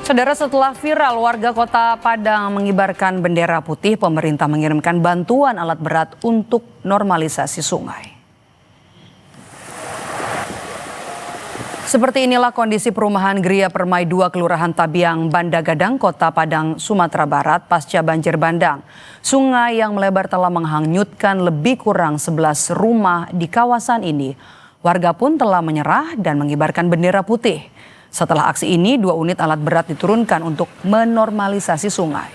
Saudara, setelah viral warga Kota Padang mengibarkan bendera putih, pemerintah mengirimkan bantuan alat berat untuk normalisasi sungai. Seperti inilah kondisi perumahan Gria Permai 2 Kelurahan Tabiang, Banda Gadang, Kota Padang, Sumatera Barat pasca banjir bandang. Sungai yang melebar telah menghanyutkan lebih kurang 11 rumah di kawasan ini. Warga pun telah menyerah dan mengibarkan bendera putih. Setelah aksi ini, 2 unit alat berat diturunkan untuk menormalisasi sungai.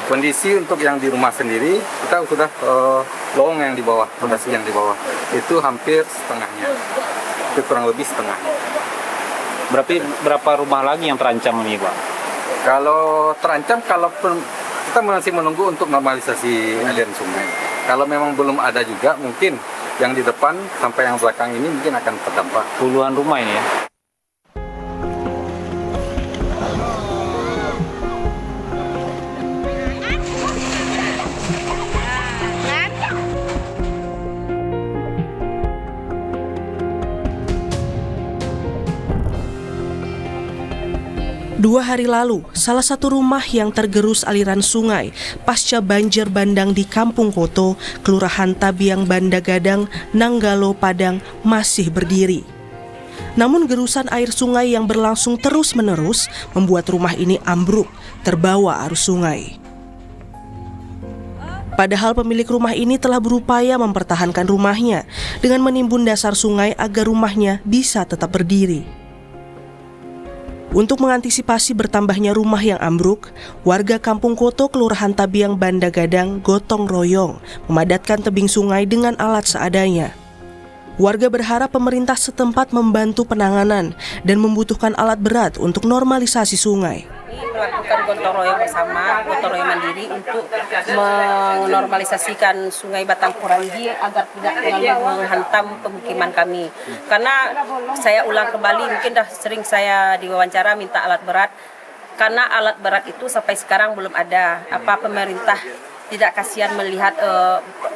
Kondisi untuk yang di rumah sendiri, kita sudah lowong yang di bawah, fondasi yang di bawah. Itu hampir setengahnya, itu kurang lebih setengahnya. Berapa rumah lagi yang terancam ini, Pak? Kalau terancam, kita masih menunggu untuk normalisasi aliran sungai. Kalau memang belum ada juga, mungkin yang di depan sampai yang belakang ini mungkin akan terdampak. Puluhan rumah ini ya? Dua hari lalu, salah satu rumah yang tergerus aliran sungai pasca banjir bandang di Kampung Koto, Kelurahan Tabiang, Banda Gadang, Nanggalo, Padang masih berdiri. Namun gerusan air sungai yang berlangsung terus-menerus membuat rumah ini ambruk, terbawa arus sungai. Padahal pemilik rumah ini telah berupaya mempertahankan rumahnya dengan menimbun dasar sungai agar rumahnya bisa tetap berdiri. Untuk mengantisipasi bertambahnya rumah yang ambruk, warga Kampung Koto, Kelurahan Tabiang, Banda Gadang gotong royong memadatkan tebing sungai dengan alat seadanya. Warga berharap pemerintah setempat membantu penanganan dan membutuhkan alat berat untuk normalisasi sungai. Melakukan gotong royong bersama, gotong royong mandiri untuk menormalisasikan Sungai Batang Kuranji agar tidak menghantam pemukiman kami. Karena saya ulang kembali, mungkin dah sering saya diwawancara minta alat berat, karena alat berat itu sampai sekarang belum ada. Apa pemerintah tidak kasihan melihat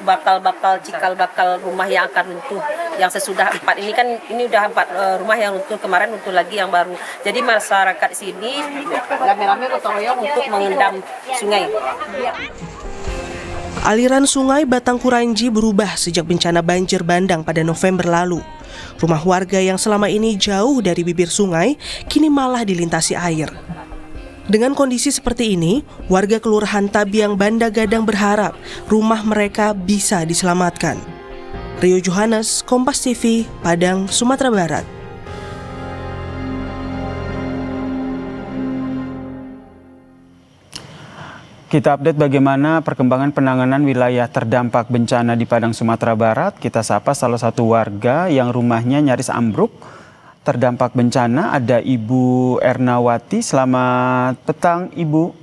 bakal cikal bakal rumah yang akan runtuh, yang sesudah 4 ini kan, ini udah 4 rumah yang runtuh, kemarin runtuh lagi yang baru. Jadi masyarakat sini rame-rame gotong royong untuk mengendam sungai. Aliran sungai Batang Kuranji berubah sejak bencana banjir bandang pada November lalu. Rumah warga yang selama ini jauh dari bibir sungai kini malah dilintasi air. Dengan kondisi seperti ini, warga Kelurahan Tabiang, Banda Gadang berharap rumah mereka bisa diselamatkan. Rio Johannes, Kompas TV, Padang, Sumatera Barat. Kita update bagaimana perkembangan penanganan wilayah terdampak bencana di Padang, Sumatera Barat. Kita sapa salah satu warga yang rumahnya nyaris ambruk terdampak bencana, ada Ibu Ernawati. Selamat petang, Ibu.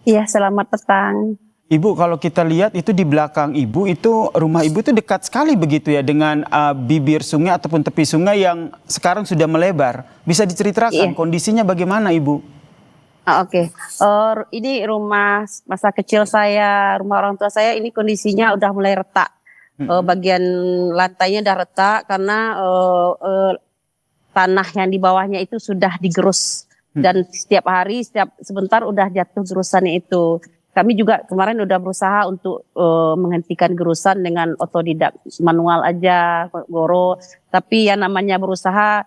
Iya, selamat petang. Ibu, kalau kita lihat itu di belakang Ibu, itu rumah Ibu itu dekat sekali begitu ya dengan bibir sungai ataupun tepi sungai yang sekarang sudah melebar. Bisa diceritakan kondisinya bagaimana, Ibu? Oke. Ini rumah masa kecil saya, rumah orang tua saya, ini kondisinya udah mulai retak. Bagian lantainya udah retak karena tanah yang di bawahnya itu sudah digerus, dan setiap hari, setiap sebentar udah jatuh gerusannya itu. Kami juga kemarin udah berusaha untuk menghentikan gerusan dengan otodidak, manual aja, goro. Tapi yang namanya berusaha,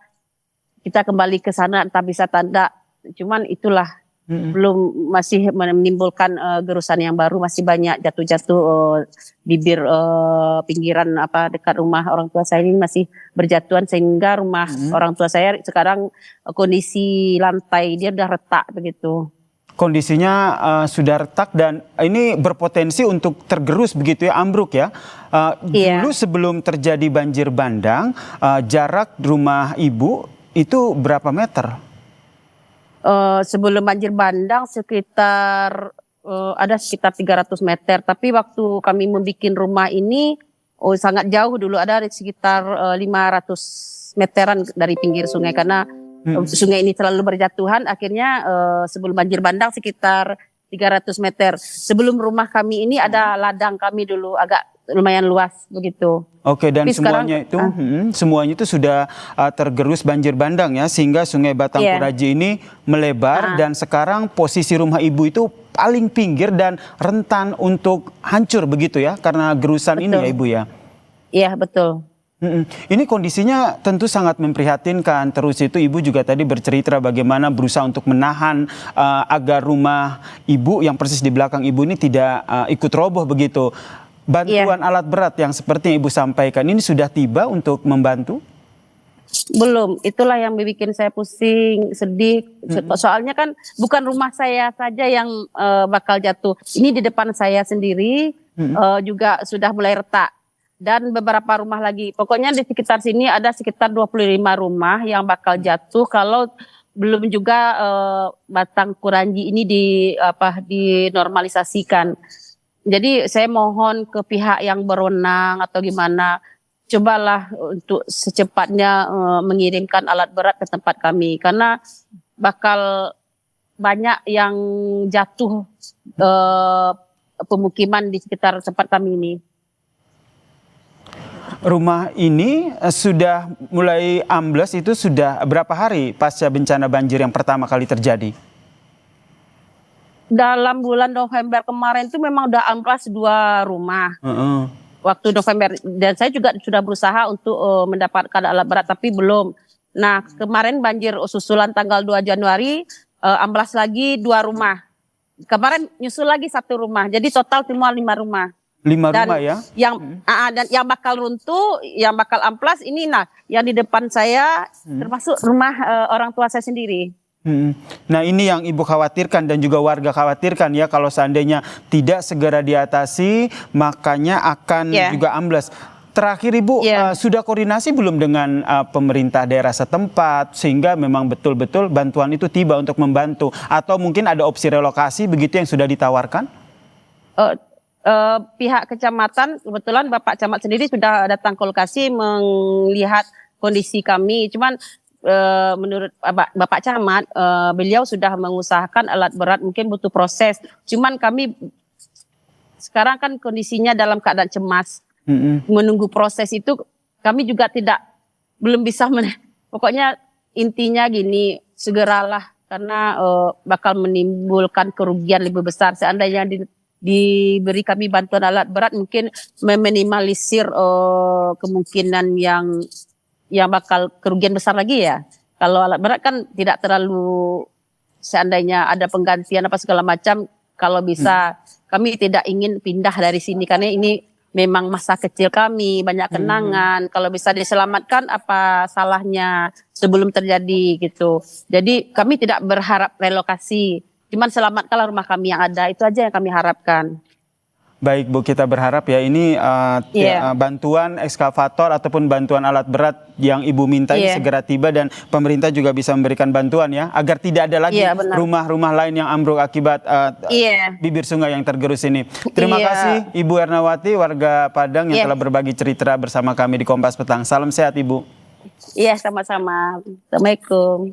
kita kembali ke sana entah bisa tanda. Cuman itulah belum, masih menimbulkan gerusan yang baru, masih banyak jatuh-jatuh bibir pinggiran dekat rumah orang tua saya ini masih berjatuhan, sehingga rumah orang tua saya sekarang kondisi lantai dia udah retak begitu. Kondisinya sudah retak dan ini berpotensi untuk tergerus begitu ya, ambruk ya. Dulu sebelum terjadi banjir bandang, jarak rumah Ibu itu berapa meter? Sebelum banjir bandang sekitar ada sekitar 300 meter. Tapi waktu kami membuat rumah ini sangat jauh dulu, ada sekitar 500 meteran dari pinggir sungai karena sungai ini selalu berjatuhan. Akhirnya sebelum banjir bandang sekitar 300 meter. Sebelum rumah kami ini ada ladang kami dulu agak lumayan luas begitu. Oke, dan Tapi sekarang, semuanya itu sudah tergerus banjir bandang ya, sehingga Sungai Batangkuraji ini melebar dan sekarang posisi rumah ibu itu paling pinggir dan rentan untuk hancur begitu ya, karena gerusan ini ya ibu ya. Iya betul. Ini kondisinya tentu sangat memprihatinkan. Terus itu ibu juga tadi bercerita bagaimana berusaha untuk menahan agar rumah ibu yang persis di belakang ibu ini tidak ikut roboh begitu. Bantuan alat berat yang seperti yang ibu sampaikan ini sudah tiba untuk membantu? Belum, itulah yang bikin saya pusing, sedih. Soalnya kan bukan rumah saya saja yang bakal jatuh. Ini di depan saya sendiri juga sudah mulai retak. Dan beberapa rumah lagi. Pokoknya di sekitar sini ada sekitar 25 rumah yang bakal jatuh kalau belum juga Batangkuraji ini dinormalisasikan. Jadi saya mohon ke pihak yang berwenang atau gimana, cobalah untuk secepatnya mengirimkan alat berat ke tempat kami. Karena bakal banyak yang jatuh pemukiman di sekitar tempat kami ini. Rumah ini sudah mulai ambles itu sudah berapa hari pasca bencana banjir yang pertama kali terjadi? Dalam bulan November kemarin itu memang udah amblas 2 rumah. Waktu November, dan saya juga sudah berusaha untuk mendapatkan alat berat tapi belum. Nah kemarin banjir susulan tanggal 2 Januari amblas lagi 2 rumah. Kemarin nyusul lagi 1 rumah, jadi total semua 5 rumah. 5 rumah ya? Dan yang bakal runtuh, yang bakal amplas ini, nah yang di depan saya termasuk rumah orang tua saya sendiri. Nah ini yang ibu khawatirkan dan juga warga khawatirkan ya, kalau seandainya tidak segera diatasi makanya akan juga amblas. Terakhir ibu sudah koordinasi belum dengan pemerintah daerah setempat sehingga memang betul-betul bantuan itu tiba untuk membantu, atau mungkin ada opsi relokasi begitu yang sudah ditawarkan? Pihak kecamatan, kebetulan Bapak Camat sendiri sudah datang ke lokasi melihat kondisi kami. Cuman menurut Bapak Camat, beliau sudah mengusahakan alat berat, mungkin butuh proses. Cuman kami sekarang kan kondisinya dalam keadaan cemas. Menunggu proses itu kami juga belum bisa pokoknya intinya gini, segeralah karena bakal menimbulkan kerugian lebih besar. Seandainya diberi kami bantuan alat berat, mungkin meminimalisir kemungkinan yang bakal kerugian besar lagi ya. Kalau alat berat kan tidak terlalu, seandainya ada penggantian apa segala macam, kalau bisa kami tidak ingin pindah dari sini karena ini memang masa kecil kami, banyak kenangan. Kalau bisa diselamatkan apa salahnya sebelum terjadi gitu. Jadi kami tidak berharap relokasi, cuman selamatkanlah rumah kami yang ada, itu aja yang kami harapkan. Baik Bu, kita berharap ya ini bantuan ekskavator ataupun bantuan alat berat yang Ibu minta ini segera tiba dan pemerintah juga bisa memberikan bantuan ya, agar tidak ada lagi rumah-rumah lain yang ambruk akibat bibir sungai yang tergerus ini. Terima kasih Ibu Ernawati, warga Padang yang telah berbagi cerita bersama kami di Kompas Petang. Salam sehat Ibu. Iya, sama-sama. Assalamualaikum.